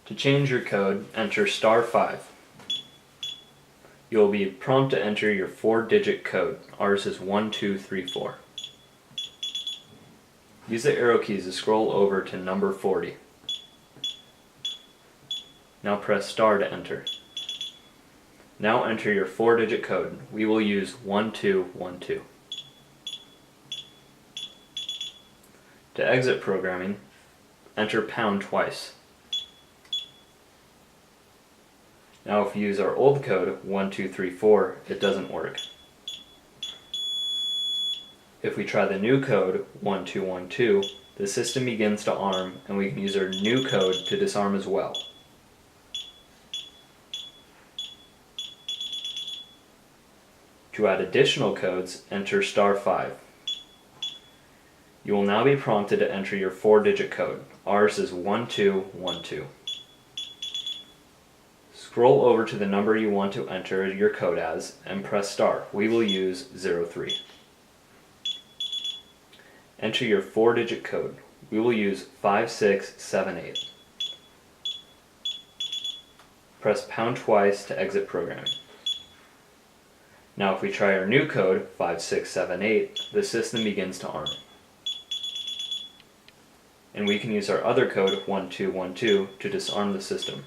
To change your code, enter *5. You will be prompted to enter your 4-digit code. Ours is 1234. Use the arrow keys to scroll over to number 40. Now press star to enter. Now enter your 4-digit code. We will use 1212. To exit programming, enter pound twice. Now if you use our old code, 1234, it doesn't work. If we try the new code, 1212, the system begins to arm and we can use our new code to disarm as well. To add additional codes, enter *5. You will now be prompted to enter your 4-digit code. Ours is 1212. Scroll over to the number you want to enter your code as and press star. We will use 03. Enter your 4-digit code. We will use 5678. Press pound twice to exit programming. Now if we try our new code, 5678, the system begins to arm. And we can use our other code, 1212, to disarm the system.